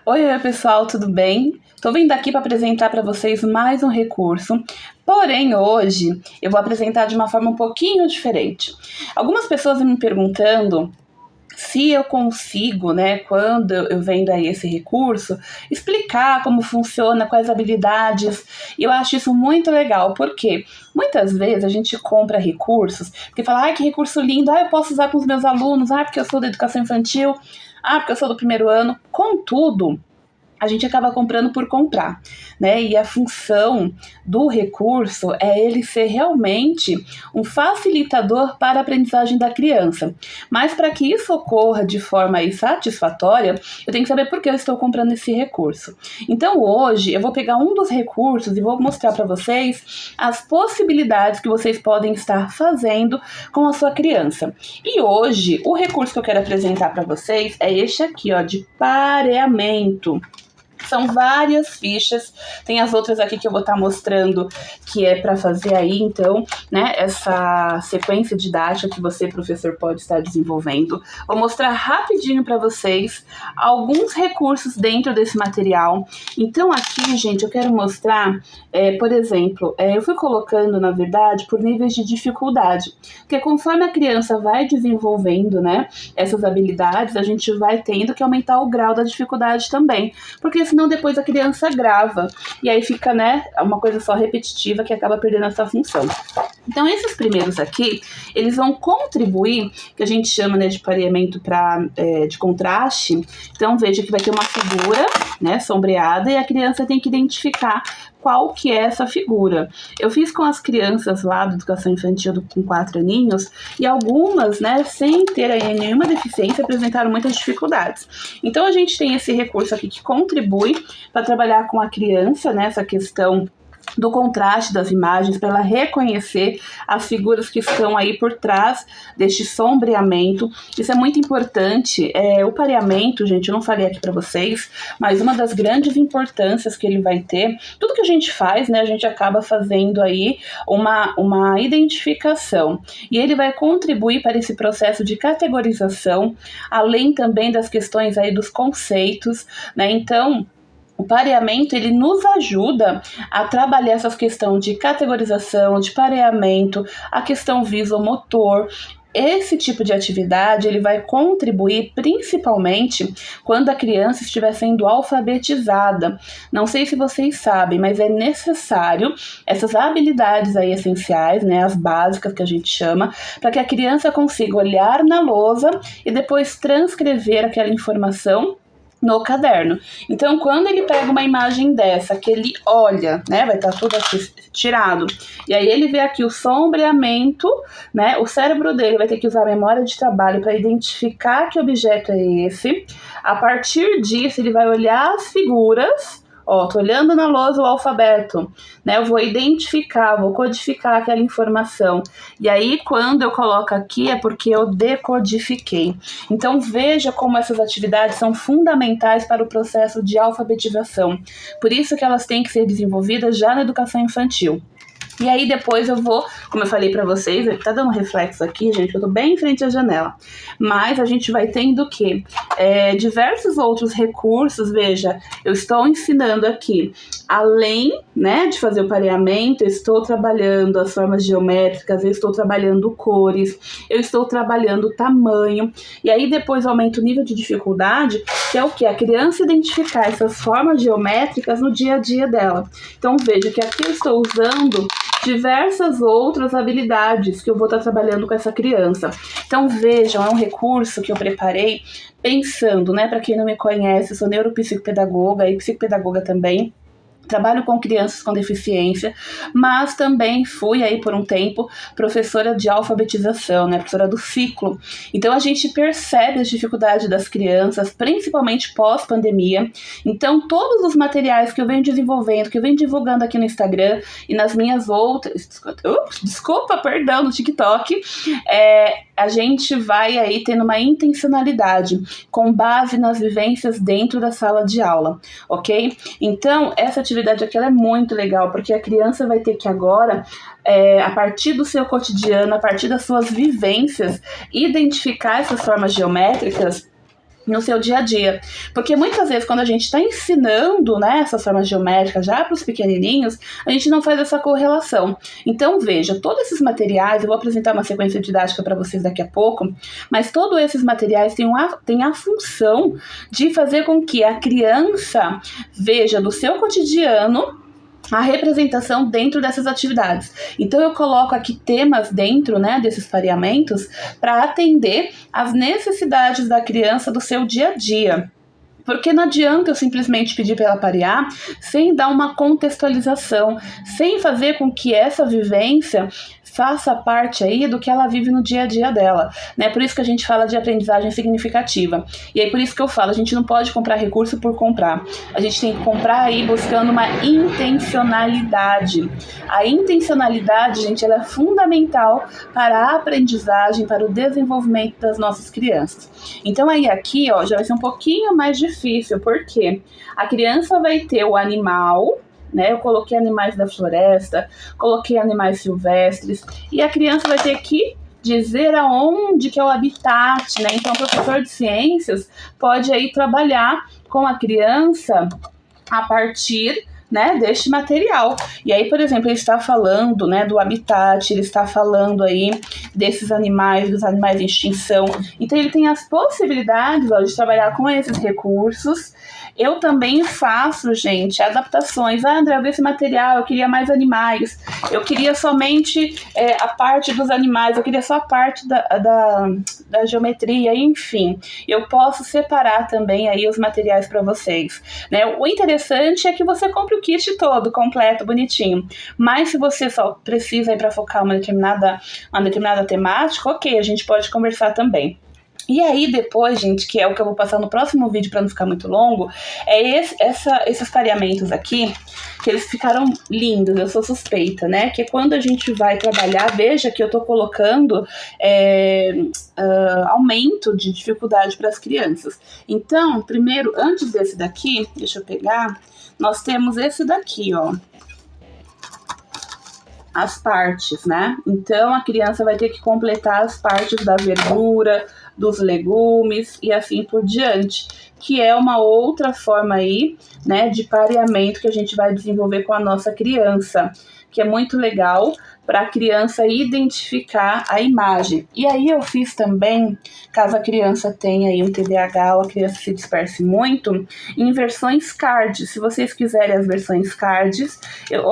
Oi, pessoal, tudo bem? Estou vindo aqui para apresentar para vocês mais um recurso, porém hoje eu vou apresentar de uma forma um pouquinho diferente. Algumas pessoas me perguntando se eu consigo, né, quando eu vendo aí esse recurso, explicar como funciona, quais habilidades, e eu acho isso muito legal, porque muitas vezes a gente compra recursos, porque fala, ai, que recurso lindo, eu posso usar com os meus alunos, porque eu sou da educação infantil, porque eu sou do primeiro ano, contudo, a gente acaba comprando por comprar, né? E a função do recurso é ele ser realmente um facilitador para a aprendizagem da criança. Mas para que isso ocorra de forma aí satisfatória, eu tenho que saber por que eu estou comprando esse recurso. Então hoje eu vou pegar um dos recursos e vou mostrar para vocês as possibilidades que vocês podem estar fazendo com a sua criança. E hoje o recurso que eu quero apresentar para vocês é este aqui, ó, de pareamento. São várias fichas, tem as outras aqui que eu vou estar mostrando que é para fazer aí, então, né, essa sequência didática que você, professor, pode estar desenvolvendo. Vou mostrar rapidinho para vocês alguns recursos dentro desse material. Então aqui, gente, eu quero mostrar, por exemplo, eu fui colocando, na verdade, por níveis de dificuldade, porque conforme a criança vai desenvolvendo, né, essas habilidades, a gente vai tendo que aumentar o grau da dificuldade também, porque senão depois a criança grava, e aí fica, né, uma coisa só repetitiva que acaba perdendo essa função. Então esses primeiros aqui, eles vão contribuir, que a gente chama, né, de pareamento de contraste. Então veja que vai ter uma figura, né, sombreada, e a criança tem que identificar qual que é essa figura. Eu fiz com as crianças lá da educação infantil com 4 aninhos, e algumas, né, sem ter aí nenhuma deficiência, apresentaram muitas dificuldades. Então a gente tem esse recurso aqui que contribui para trabalhar com a criança, né, essa questão do contraste das imagens, para ela reconhecer as figuras que estão aí por trás deste sombreamento. Isso é muito importante. O pareamento, gente, eu não falei aqui para vocês, mas uma das grandes importâncias que ele vai ter, tudo que a gente faz, né, a gente acaba fazendo aí uma identificação, e ele vai contribuir para esse processo de categorização, além também das questões aí dos conceitos, né? Então o pareamento, ele nos ajuda a trabalhar essas questões de categorização, de pareamento, a questão visomotor. Esse tipo de atividade, ele vai contribuir principalmente quando a criança estiver sendo alfabetizada. Não sei se vocês sabem, mas é necessário essas habilidades aí essenciais, né, as básicas que a gente chama, para que a criança consiga olhar na lousa e depois transcrever aquela informação no caderno. Então, quando ele pega uma imagem dessa, que ele olha, né, vai estar tudo aqui tirado, e aí ele vê aqui o sombreamento, né, o cérebro dele vai ter que usar a memória de trabalho para identificar que objeto é esse. A partir disso, ele vai olhar as figuras. Tô olhando na lousa o alfabeto, né? Eu vou identificar, vou codificar aquela informação. E aí, quando eu coloco aqui, é porque eu decodifiquei. Então, veja como essas atividades são fundamentais para o processo de alfabetização. Por isso que elas têm que ser desenvolvidas já na educação infantil. E aí depois eu vou, como eu falei pra vocês, tá dando reflexo aqui, gente, eu tô bem em frente à janela, mas a gente vai tendo o quê? Diversos outros recursos. Veja, eu estou ensinando aqui, além, né, de fazer o pareamento, eu estou trabalhando as formas geométricas, eu estou trabalhando cores, eu estou trabalhando tamanho, e aí depois aumenta o nível de dificuldade, que é o que? A criança identificar essas formas geométricas no dia a dia dela. Então veja que aqui eu estou usando diversas outras habilidades que eu vou estar trabalhando com essa criança. Então vejam, é um recurso que eu preparei pensando, né, para quem não me conhece, eu sou neuropsicopedagoga e psicopedagoga também. Trabalho com crianças com deficiência, mas também fui aí por um tempo professora de alfabetização, né, professora do ciclo. Então a gente percebe as dificuldades das crianças, principalmente pós-pandemia. Então todos os materiais que eu venho desenvolvendo, que eu venho divulgando aqui no Instagram e nas minhas outras, no TikTok, a gente vai aí tendo uma intencionalidade com base nas vivências dentro da sala de aula, ok? Então essa atividade aqui ela é muito legal, porque a criança vai ter que agora, a partir do seu cotidiano, a partir das suas vivências, identificar essas formas geométricas no seu dia a dia. Porque muitas vezes quando a gente está ensinando, né, essas formas geométricas já para os pequenininhos, a gente não faz essa correlação. Então veja, todos esses materiais, eu vou apresentar uma sequência didática para vocês daqui a pouco, mas todos esses materiais têm a função de fazer com que a criança veja do seu cotidiano a representação dentro dessas atividades. Então eu coloco aqui temas dentro, né, desses pareamentos para atender às necessidades da criança do seu dia a dia. Porque não adianta eu simplesmente pedir para ela parear sem dar uma contextualização, sem fazer com que essa vivência faça parte aí do que ela vive no dia a dia dela, né? Por isso que a gente fala de aprendizagem significativa. E aí por isso que eu falo, a gente não pode comprar recurso por comprar. A gente tem que comprar aí buscando uma intencionalidade. A intencionalidade, gente, ela é fundamental para a aprendizagem, para o desenvolvimento das nossas crianças. Então aí aqui, ó, já vai ser um pouquinho mais difícil, porque a criança vai ter o animal, né? Eu coloquei animais da floresta, coloquei animais silvestres, e a criança vai ter que dizer aonde que é o habitat, né? Então o professor de ciências pode aí trabalhar com a criança a partir, né, deste material. E aí, por exemplo, ele está falando, né, do habitat, ele está falando aí desses animais, dos animais em extinção. Então ele tem as possibilidades, ó, de trabalhar com esses recursos. Eu também faço, gente, adaptações. Ah, André, eu vi esse material, eu queria mais animais, eu queria somente a parte dos animais, eu queria só a parte da geometria, enfim. Eu posso separar também aí os materiais para vocês, né? O interessante é que você compre o kit todo, completo, bonitinho. Mas se você só precisa ir para focar uma determinada temática, ok, a gente pode conversar também. E aí depois, gente, que é o que eu vou passar no próximo vídeo para não ficar muito longo, é esses pareamentos aqui, que eles ficaram lindos, eu sou suspeita, né? Que quando a gente vai trabalhar, veja que eu tô colocando aumento de dificuldade para as crianças. Então, primeiro, antes desse daqui, deixa eu pegar, nós temos esse daqui, ó. As partes, né? Então, a criança vai ter que completar as partes da verdura, dos legumes e assim por diante, que é uma outra forma aí, né, de pareamento que a gente vai desenvolver com a nossa criança, que é muito legal para a criança identificar a imagem. E aí eu fiz também, caso a criança tenha aí um TDAH ou a criança se disperse muito, em versões cards. Se vocês quiserem as versões cards,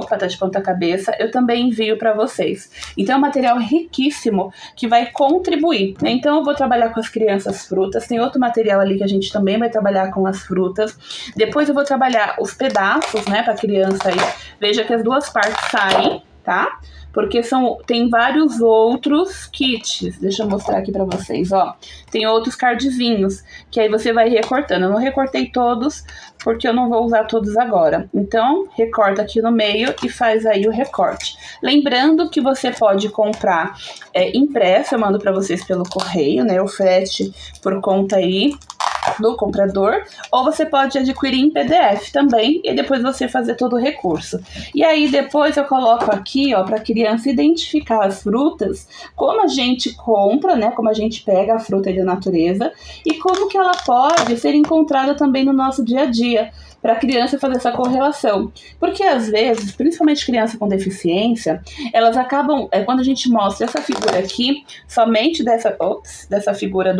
tá de ponta cabeça, eu também envio para vocês. Então é um material riquíssimo que vai contribuir, né? Então eu vou trabalhar com as crianças frutas, tem outro material ali que a gente também vai trabalhar com as frutas. Depois eu vou trabalhar os pedaços, né, para a criança aí. Veja que as duas partes saem, tá? Porque tem vários outros kits. Deixa eu mostrar aqui pra vocês, ó. Tem outros cardzinhos, que aí você vai recortando. Eu não recortei todos, porque eu não vou usar todos agora. Então, recorta aqui no meio e faz aí o recorte. Lembrando que você pode comprar impresso, eu mando pra vocês pelo correio, né? O frete por conta aí do comprador, ou você pode adquirir em PDF também e depois você fazer todo o recurso. E aí depois eu coloco aqui, ó, para a criança identificar as frutas, como a gente compra, né, como a gente pega a fruta da natureza e como que ela pode ser encontrada também no nosso dia a dia, para a criança fazer essa correlação. Porque às vezes, principalmente criança com deficiência, elas acabam, quando a gente mostra essa figura aqui, somente dessa figura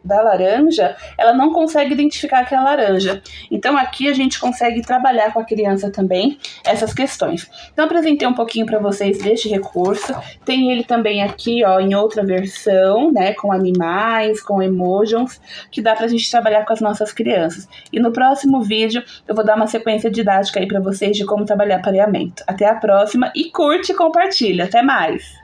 da laranja, ela não consegue identificar que é a laranja. Então aqui a gente consegue trabalhar com a criança também essas questões. Então apresentei um pouquinho para vocês deste recurso. Tem ele também aqui, ó, em outra versão, né, com animais, com emojis, que dá pra gente trabalhar com as nossas crianças. E no próximo vídeo eu vou dar uma sequência didática aí para vocês de como trabalhar pareamento. Até a próxima e curte e compartilha. Até mais!